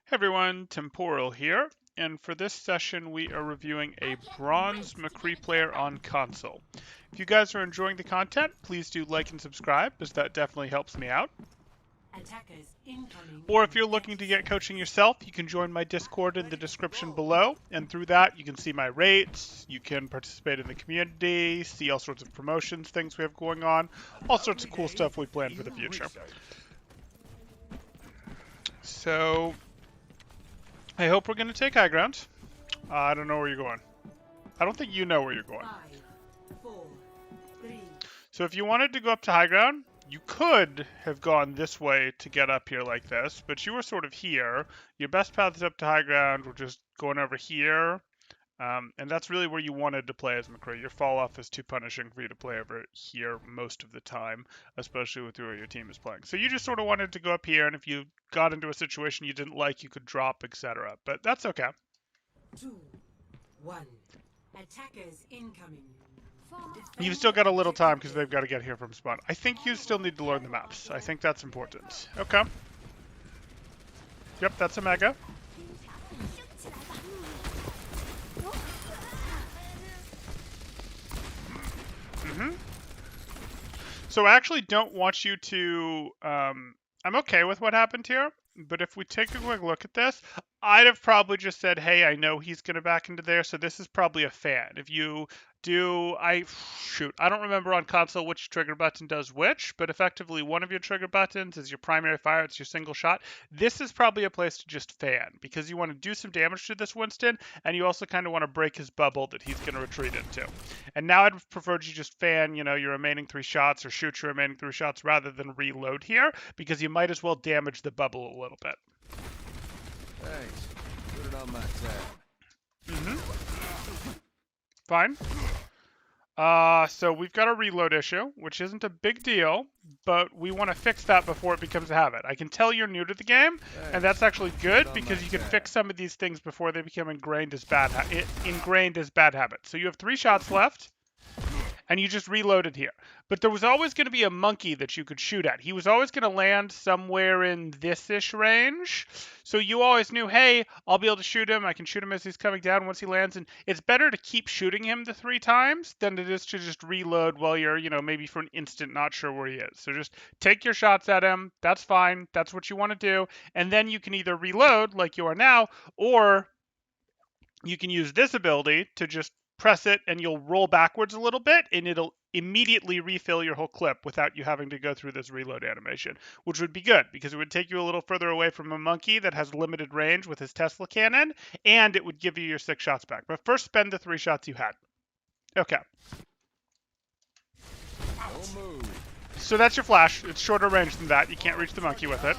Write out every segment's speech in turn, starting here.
Hey everyone, Temporal here, and for this session we are reviewing a bronze McCree player on console. If you guys are enjoying the content, please do like and subscribe, as that definitely helps me out. Or if you're looking to get coaching yourself, you can join my Discord in the description below, and through that you can see my rates, you can participate in the community, see all sorts of promotions, things we have going on, all sorts of cool stuff we plan for the future. So I hope we're going to take high ground. I don't know where you're going. I don't think you know where you're going. So if you wanted to go up to high ground, you could have gone this way to get up here like this, but you were sort of here. Your best path is up to high ground. We're just going over here. And that's really where you wanted to play as McCree. Your fall off is too punishing for you to play over here most of the time, especially with where your team is playing. So you just sort of wanted to go up here, and if you got into a situation you didn't like, you could drop, etc. But that's okay. 2, 1. Attackers incoming. You've still got a little time because they've got to get here from spawn. I think you still need to learn the maps. I think that's important. Okay. Yep, that's a mega. So I actually don't want you to... I'm okay with what happened here, but if we take a quick look at this, I'd have probably just said, hey, I know he's going to back into there, so this is probably a fan. If you do... I don't remember on console which trigger button does which, but effectively one of your trigger buttons is your primary fire, it's your single shot. This is probably a place to just fan, because you want to do some damage to this Winston, and you also kind of want to break his bubble that he's going to retreat into. And now I'd prefer you just fan, your remaining 3 shots, or shoot your remaining 3 shots rather than reload here, because you might as well damage the bubble a little bit. Thanks. Put it on my tab. Fine. So we've got a reload issue, which isn't a big deal, but we want to fix that before it becomes a habit. I can tell you're new to the game, and that's actually good because you can fix some of these things before they become ingrained as bad habits. So you have 3 shots left, and you just reloaded here. But there was always going to be a monkey that you could shoot at. He was always going to land somewhere in this-ish range. So you always knew, hey, I'll be able to shoot him. I can shoot him as he's coming down once he lands. And it's better to keep shooting him the 3 times than it is to just reload while you're, maybe for an instant not sure where he is. So just take your shots at him. That's fine. That's what you want to do. And then you can either reload like you are now, or you can use this ability to just press it and you'll roll backwards a little bit and it'll immediately refill your whole clip without you having to go through this reload animation, which would be good because it would take you a little further away from a monkey that has limited range with his Tesla cannon, and it would give you your 6 shots back. But first spend the 3 shots you had. Okay. So that's your flash. It's shorter range than that. You can't reach the monkey with it.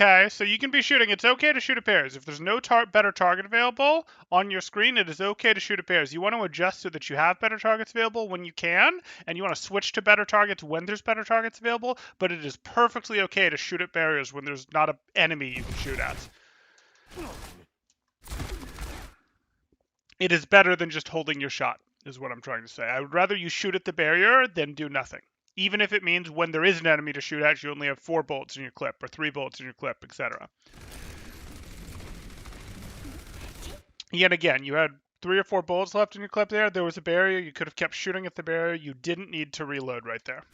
Okay, so you can be shooting. It's okay to shoot at pairs. If there's no better target available on your screen, it is okay to shoot at pairs. You want to adjust so that you have better targets available when you can, and you want to switch to better targets when there's better targets available, but it is perfectly okay to shoot at barriers when there's not an enemy you can shoot at. It is better than just holding your shot, is what I'm trying to say. I would rather you shoot at the barrier than do nothing. Even if it means when there is an enemy to shoot at, you only have 4 bullets in your clip, or 3 bullets in your clip, etc. Yet again, you had 3 or 4 bullets left in your clip there. There was a barrier. You could have kept shooting at the barrier. You didn't need to reload right there.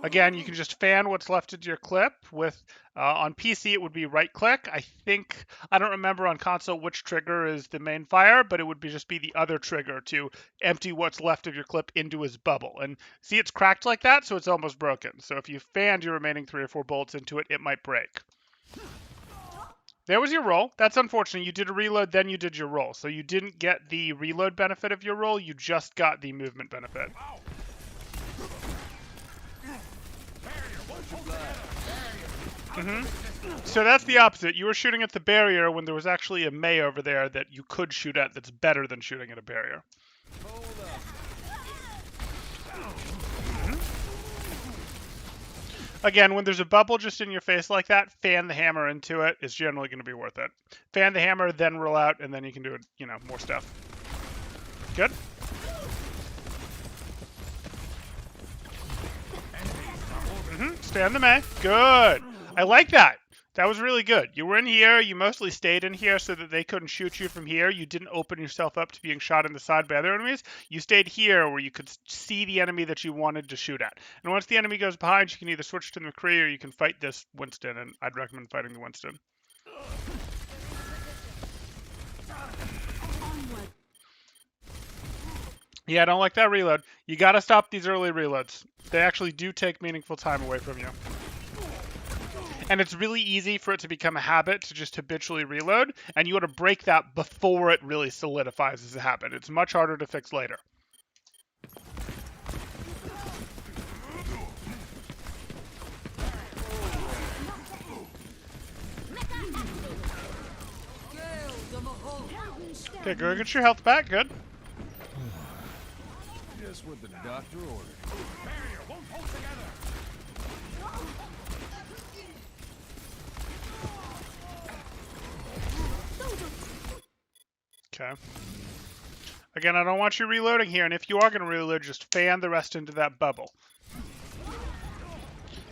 Again, you can just fan what's left of your clip with, on PC it would be right click. I don't remember on console which trigger is the main fire, but it would just be the other trigger to empty what's left of your clip into his bubble. And see, it's cracked like that, so it's almost broken. So if you fanned your remaining 3 or 4 bullets into it, it might break. There was your roll. That's unfortunate. You did a reload, then you did your roll. So you didn't get the reload benefit of your roll, you just got the movement benefit. So that's the opposite. You were shooting at the barrier when there was actually a Mei over there that you could shoot at that's better than shooting at a barrier. Again, when there's a bubble just in your face like that, fan the hammer into it. It's generally going to be worth it. Fan the hammer, then roll out, and then you can do it, more stuff. Good. Stay on the May. Good. I like that. That was really good. You were in here. You mostly stayed in here so that they couldn't shoot you from here. You didn't open yourself up to being shot in the side by other enemies. You stayed here where you could see the enemy that you wanted to shoot at. And once the enemy goes behind, you can either switch to the McCree or you can fight this Winston, and I'd recommend fighting the Winston. Yeah, I don't like that reload. You gotta stop these early reloads. They actually do take meaningful time away from you. And it's really easy for it to become a habit to just habitually reload, and you want to break that before it really solidifies as a habit. It's much harder to fix later. Okay, go get your health back. Good. Just what the doctor ordered. Okay. Again, I don't want you reloading here, and if you are going to reload, just fan the rest into that bubble.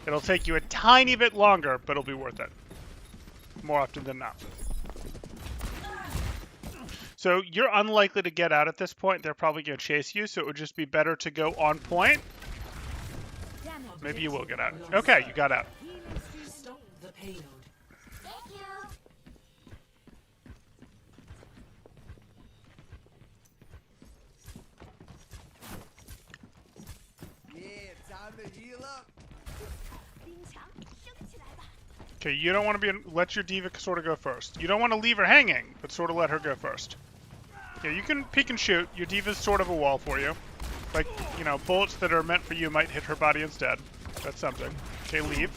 It'll take you a tiny bit longer, but it'll be worth it. More often than not. So you're unlikely to get out at this point. They're probably going to chase you, so it would just be better to go on point. Maybe you will get out. Okay, you got out. Stop the payload. Yeah, time to heal up. Okay, you don't want to let your diva sort of go first. You don't want to leave her hanging, but sort of let her go first. Yeah, you can peek and shoot. Your diva's sort of a wall for you. Like, you know, bullets that are meant for you might hit her body instead. That's something. Okay, leave.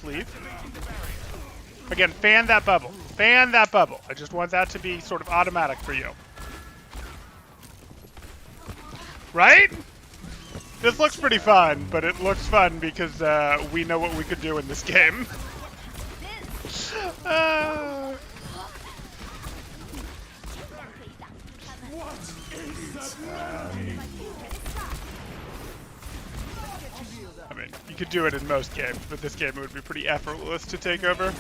Again, fan that bubble. Fan that bubble. I just want that to be sort of automatic for you. Right? This looks pretty fun, but it looks fun because we know what we could do in this game. I mean, you could do it in most games, but this game it would be pretty effortless to take over.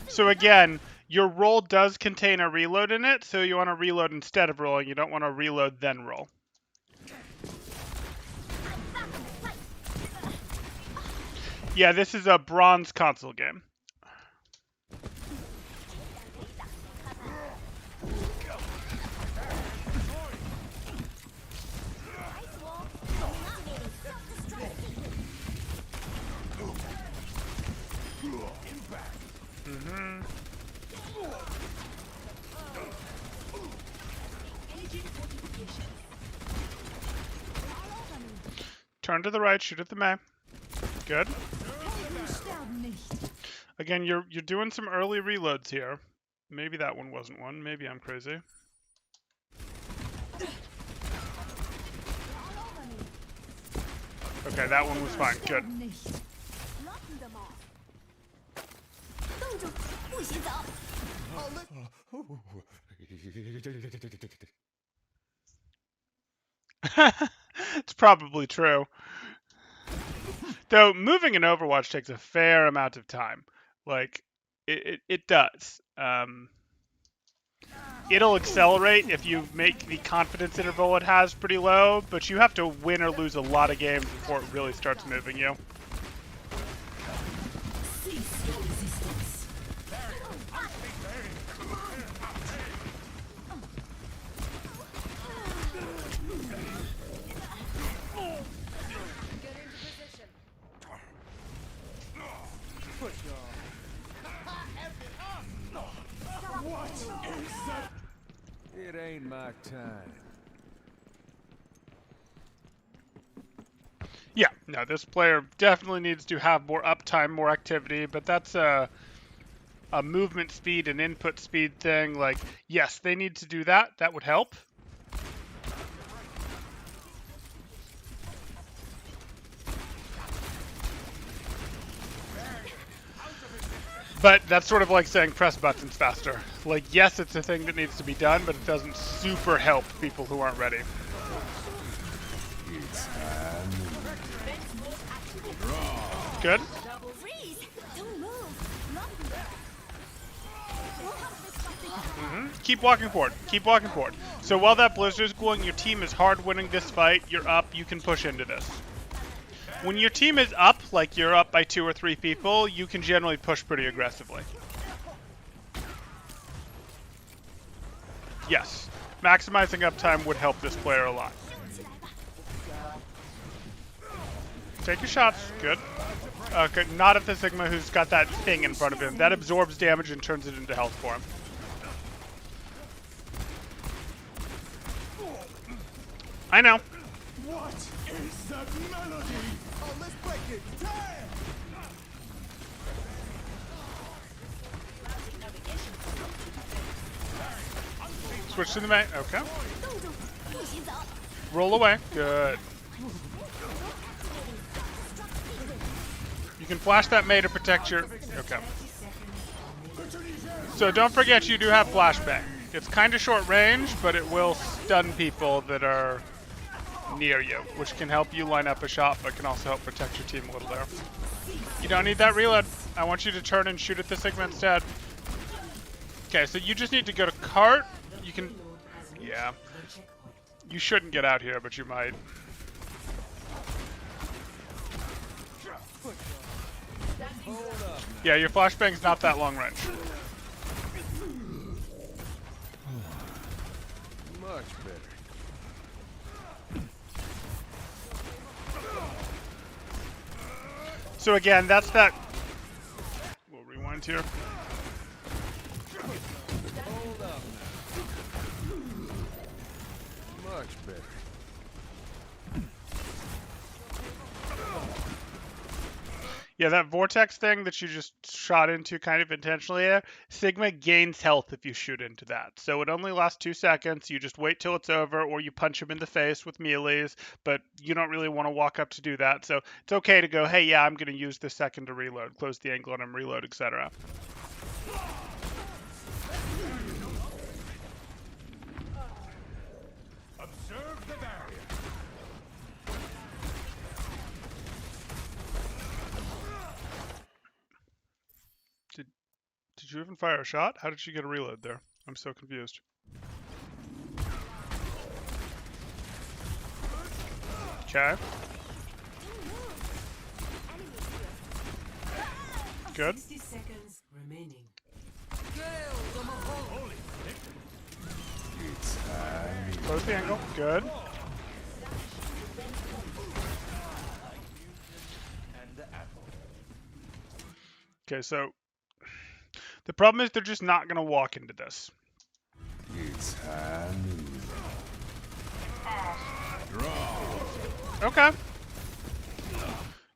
So again, your roll does contain a reload in it, so you want to reload instead of rolling. You don't want to reload then roll. Yeah, this is a bronze console game. Turn to the right, shoot at the map. Good. Again, you're doing some early reloads here. Maybe that one wasn't one. Maybe I'm crazy. Okay, that one was fine. Good. It's probably true. Though moving in Overwatch takes a fair amount of time. Like, it does. It'll accelerate if you make the confidence interval it has pretty low, but you have to win or lose a lot of games before it really starts moving you. It ain't my time. Yeah, no, this player definitely needs to have more uptime, more activity, but that's a movement speed and input speed thing. Like, yes, they need to do that. That would help. But that's sort of like saying press buttons faster. Like, yes, it's a thing that needs to be done, but it doesn't super help people who aren't ready. Good. Keep walking forward. Keep walking forward. So while that blizzard's going, your team is hard winning this fight. You're up. You can push into this. When your team is up, like you're up by 2 or 3 people, you can generally push pretty aggressively. Yes. Maximizing uptime would help this player a lot. Take your shots. Good. Okay, not at the Sigma who's got that thing in front of him. That absorbs damage and turns it into health for him. I know. What is that melody? Oh, let's break it. Damn! Switch to the main. Okay. Roll away. Good. You can flash that May to protect your... Okay. So don't forget you do have flashbang. It's kind of short range, but it will stun people that are near you, which can help you line up a shot, but can also help protect your team a little there. You don't need that reload. I want you to turn and shoot at the Sigma instead. Okay, so you just need to go to cart. You can... Yeah. You shouldn't get out here, but you might. Yeah, your flashbang's not that long range. Much better. So again, that's that... We'll rewind here. Hold up now. Much better. Yeah, that vortex thing that you just shot into kind of intentionally there, Sigma gains health if you shoot into that. So it only lasts 2 seconds. You just wait till it's over, or you punch him in the face with melees, but you don't really want to walk up to do that. So it's okay to go, hey, yeah, I'm going to use this second to reload, close the angle, and I'm reload, etc. Observe the barrier. Did you even fire a shot? How did you get a reload there? I'm so confused. Okay. Good. 60 seconds remaining. Close the angle. Good. Okay, so the problem is they're just not going to walk into this. It's high noon. Okay.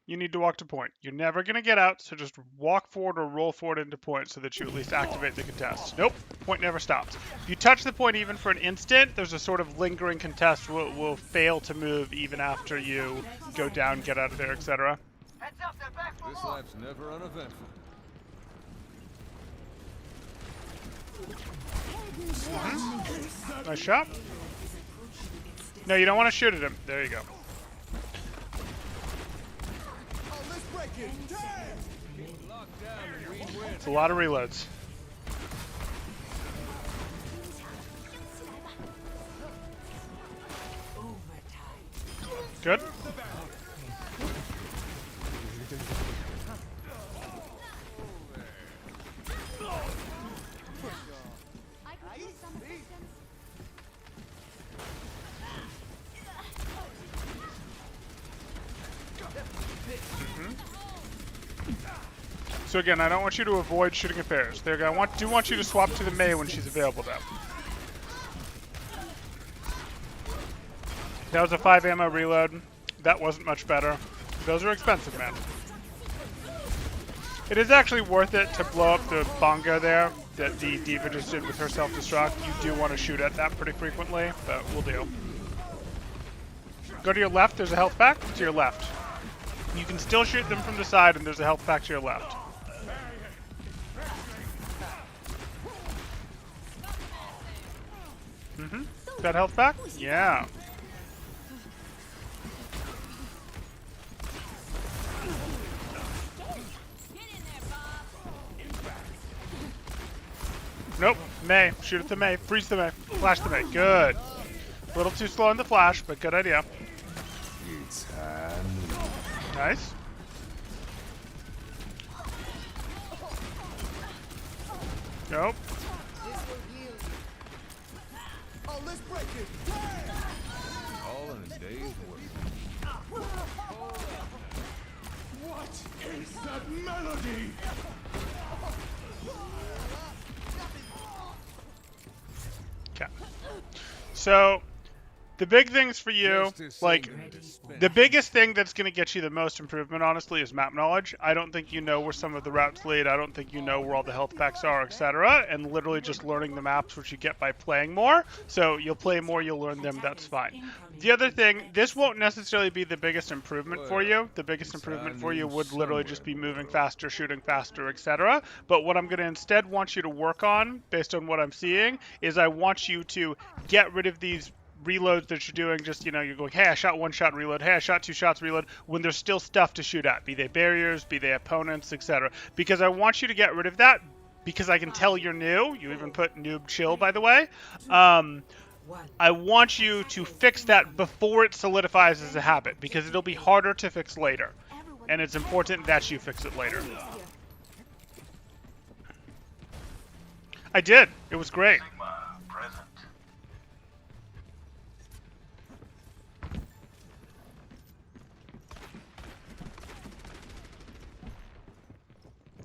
You need to walk to point. You're never going to get out, so just walk forward or roll forward into point so that you at least activate the contest. Nope, point never stops. If you touch the point even for an instant, there's a sort of lingering contest will fail to move even after you go down, get out of there, etc. This life's never uneventful. Nice shot. No, you don't want to shoot at him. There you go. Oh, let's break it. Damn! Lock down and re-win. It's a lot of reloads. Good. So again, I don't want you to avoid shooting at pairs. I do want you to swap to the Mei when she's available though. That was a 5 ammo reload. That wasn't much better. Those are expensive, man. It is actually worth it to blow up the bongo there that the Diva just did with her self-destruct. You do want to shoot at that pretty frequently, but we'll deal. Go to your left, there's a health pack to your left. You can still shoot them from the side and there's a health pack to your left. That health back? Yeah. Nope. Mei. Shoot at the Mei. Freeze the Mei. Flash the Mei. Good. A little too slow in the flash, but good idea. Nice. Nope. Oh, let's break it. Damn! All in a day's work. What is that melody? Okay. So, the big things for you, Justice like, ain't been dispensed. the biggest thing that's going to get you the most improvement, honestly, is map knowledge. I don't think you know where some of the routes lead. I don't think you know where all the health packs are, etc. And literally just learning the maps, which you get by playing more. So you'll play more, you'll learn them, that's fine. The other thing, this won't necessarily be the biggest improvement for you. The biggest improvement for you would literally just be moving faster, shooting faster, etc. But what I'm going to instead want you to work on, based on what I'm seeing, is I want you to get rid of these reloads that you're doing. Just, you know, you're going, hey, I shot one shot, reload. Hey, I shot two shots, reload. When there's still stuff to shoot at, be they barriers, be they opponents, etc. Because I want you to get rid of that, because I can tell you're new. You even put noob chill, by the way. I want you to fix that before it solidifies as a habit, because it'll be harder to fix later. And it's important that you fix it later. I did. It was great.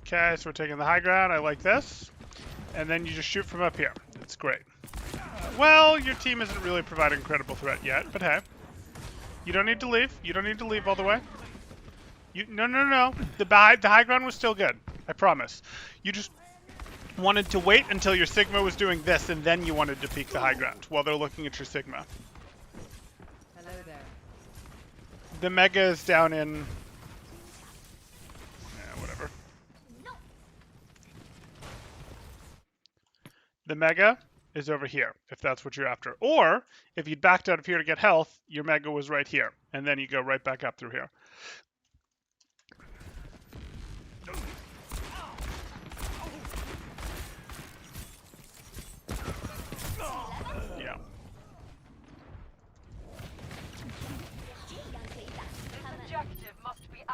Okay, so we're taking the high ground. I like this. And then you just shoot from up here. It's great. Well, your team isn't really providing a credible threat yet, but hey. You don't need to leave. You don't need to leave all the way. No. The high ground was still good. I promise. You just wanted to wait until your Sigma was doing this, and then you wanted to peek the high ground while they're looking at your Sigma. Hello there. The Mega is down in... whatever. The Mega is over here, if that's what you're after. Or, if you'd backed out of here to get health, your Mega was right here. And then you go right back up through here. Yeah.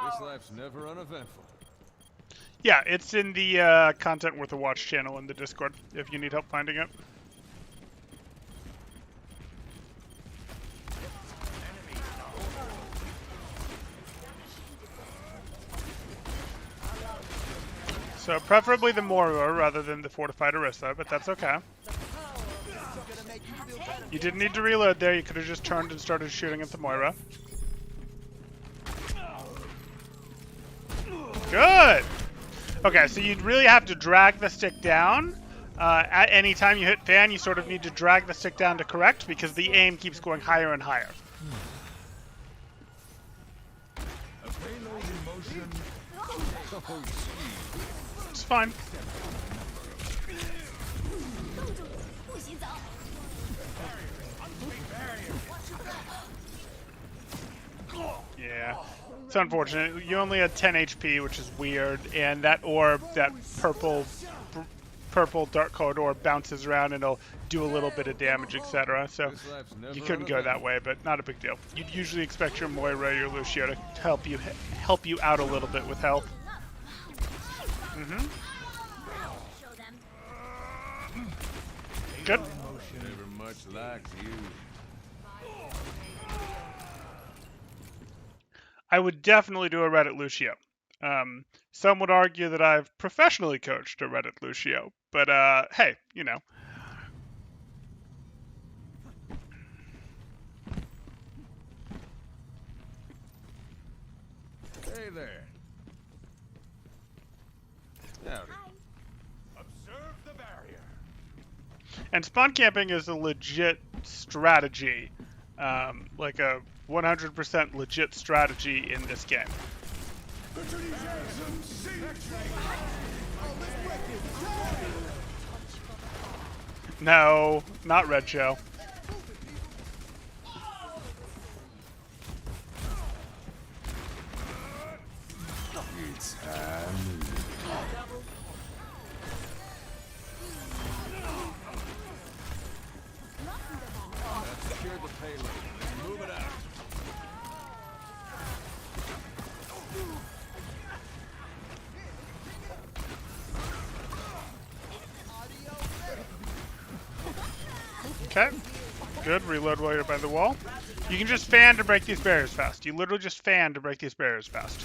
This life's never uneventful. Yeah, it's in the Content Worth a Watch channel in the Discord, if you need help finding it. So preferably the Moira rather than the Fortified Orisa, but that's okay. You didn't need to reload there, you could have just turned and started shooting at the Moira. Good! Okay, so you'd really have to drag the stick down. At any time you hit fan, you sort of need to drag the stick down to correct, because the aim keeps going higher and higher. A payload in motion. Oh, It's fine. Yeah. It's unfortunate. You only had 10 HP, which is weird, and that orb, that purple dark colored orb, bounces around and it'll do a little bit of damage, etc. So this life's never you couldn't go that way, but not a big deal. You'd usually expect your Moira or your Lucio to help you out a little bit with health. Good. never much like you. I would definitely do a Reddit Lucio. Some would argue that I've professionally coached a Reddit Lucio, but hey, you know. Hey there. Howdy. Observe the barrier. And spawn camping is a legit strategy, like a 100% legit strategy in this game. No, not Red Show. Okay. Good. Reload while you're by the wall. You can just fan to break these barriers fast. You literally just fan to break these barriers fast.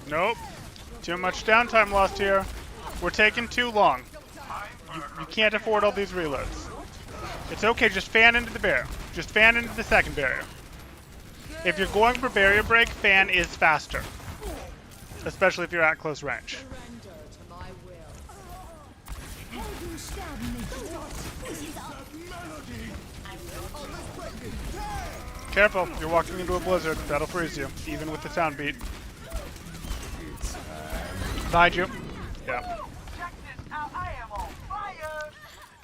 Nope. Too much downtime lost here. We're taking too long. You can't afford all these reloads. It's okay, just fan into the barrier. Just fan into the second barrier. If you're going for barrier break, fan is faster. Especially if you're at close range. Surrender to my will. Careful, you're walking into a blizzard. That'll freeze you, even with the sound beat. Behind you. Yeah.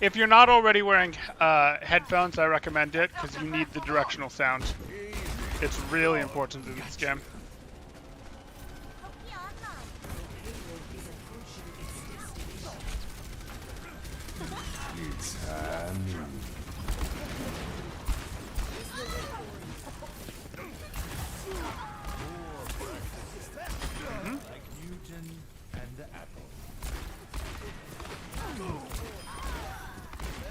If you're not already wearing headphones, I recommend it, because you need the directional sound. It's really important in this game.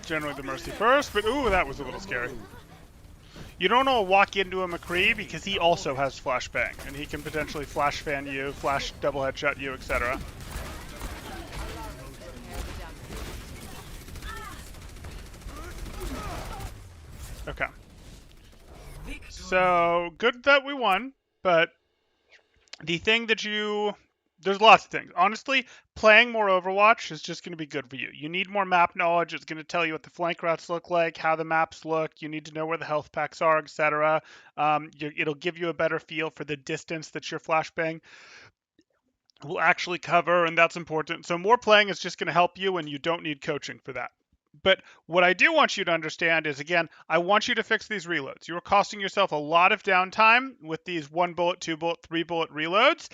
Generally the Mercy first, but ooh, that was a little scary. You don't want to walk into a McCree because he also has flashbang, and he can potentially flash fan you, flash double headshot you, etc. Okay. So, good that we won, but the thing that there's lots of things. Honestly, playing more Overwatch is just going to be good for you. You need more map knowledge. It's going to tell you what the flank routes look like, how the maps look. You need to know where the health packs are, etc. It'll give you a better feel for the distance that your flashbang will actually cover, and that's important. So more playing is just going to help you, and you don't need coaching for that. But what I do want you to understand is, again, I want you to fix these reloads. You're costing yourself a lot of downtime with these 1 bullet, 2 bullet, 3 bullet reloads.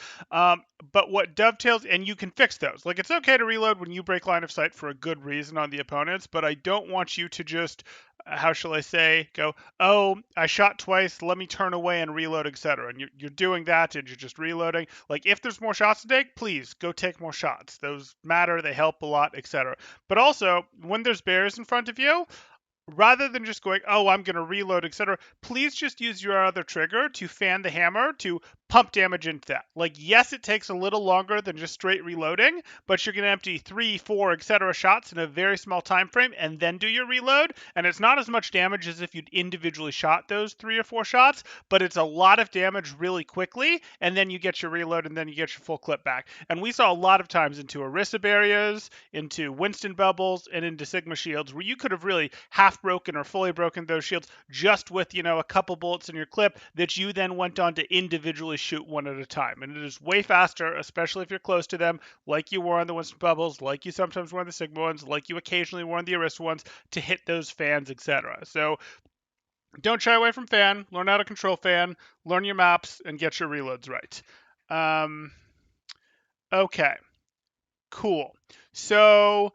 But what dovetails, and you can fix those. Like, it's okay to reload when you break line of sight for a good reason on the opponents, but I don't want you to just, how shall I say, go, oh, I shot twice, let me turn away and reload, etc. And you're doing that and you're just reloading. Like, if there's more shots to take, please go take more shots. Those matter, they help a lot, etc. But also, when there's barriers in front of you, rather than just going, oh, I'm going to reload, etc., please just use your other trigger to fan the hammer to pump damage into that. Like, yes, it takes a little longer than just straight reloading, but you're going to empty 3, 4, etc. shots in a very small time frame and then do your reload, and it's not as much damage as if you'd individually shot those 3 or 4 shots, but it's a lot of damage really quickly, and then you get your reload and then you get your full clip back. And we saw a lot of times into Orisa barriers, into Winston bubbles, and into Sigma shields where you could have really half broken or fully broken those shields just with, a couple bullets in your clip that you then went on to individually shoot one at a time. And it is way faster, especially if you're close to them, like you were on the Winston bubbles, like you sometimes were on the Sigma ones, like you occasionally were on the Orisa ones, to hit those fans, etc. So don't shy away from fan, learn how to control fan, learn your maps, and get your reloads right. Okay, cool. So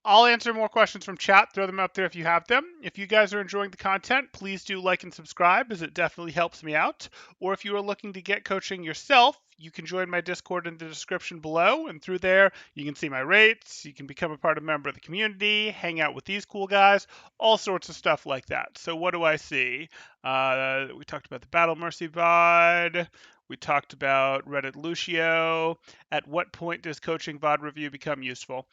I'll answer more questions from chat. Throw them up there if you have them. If you guys are enjoying the content, please do like and subscribe, as it definitely helps me out. Or if you are looking to get coaching yourself, you can join my Discord in the description below. And through there, you can see my rates. You can become a member of the community, hang out with these cool guys, all sorts of stuff like that. So what do I see? We talked about the Battle Mercy VOD. We talked about Reddit Lucio. At what point does coaching VOD review become useful?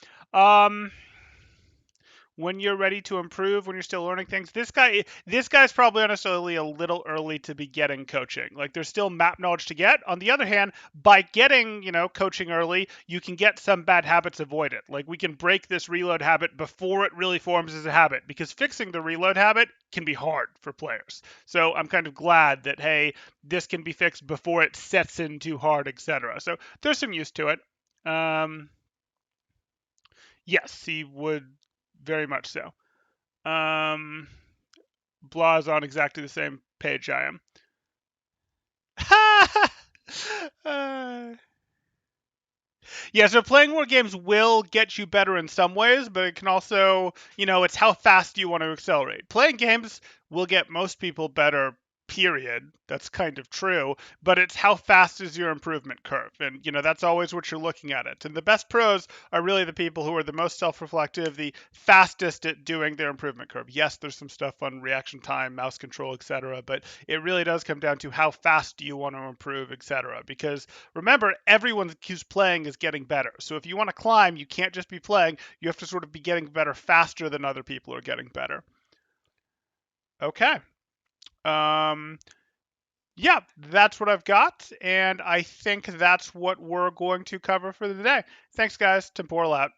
When you're ready to improve, when you're still learning things. This guy's probably honestly a little early to be getting coaching. Like, there's still map knowledge to get. On the other hand, by getting, coaching early, you can get some bad habits avoided. Like, we can break this reload habit before it really forms as a habit, because fixing the reload habit can be hard for players. So I'm kind of glad that, hey, this can be fixed before it sets in too hard, etc. So there's some use to it. Yes, he would. Very much so. Blah is on exactly the same page I am. Yeah, so playing more games will get you better in some ways, but it can also, it's how fast you want to accelerate. Playing games will get most people better period. That's kind of true, but it's how fast is your improvement curve. And, that's always what you're looking at it. And the best pros are really the people who are the most self-reflective, the fastest at doing their improvement curve. Yes, there's some stuff on reaction time, mouse control, etc., but it really does come down to how fast do you want to improve, etc. Because remember, everyone who's playing is getting better. So if you want to climb, you can't just be playing. You have to sort of be getting better faster than other people are getting better. Okay. Um, yeah, that's what I've got, and I think that's what we're going to cover for the day. Thanks, guys. Temporal out.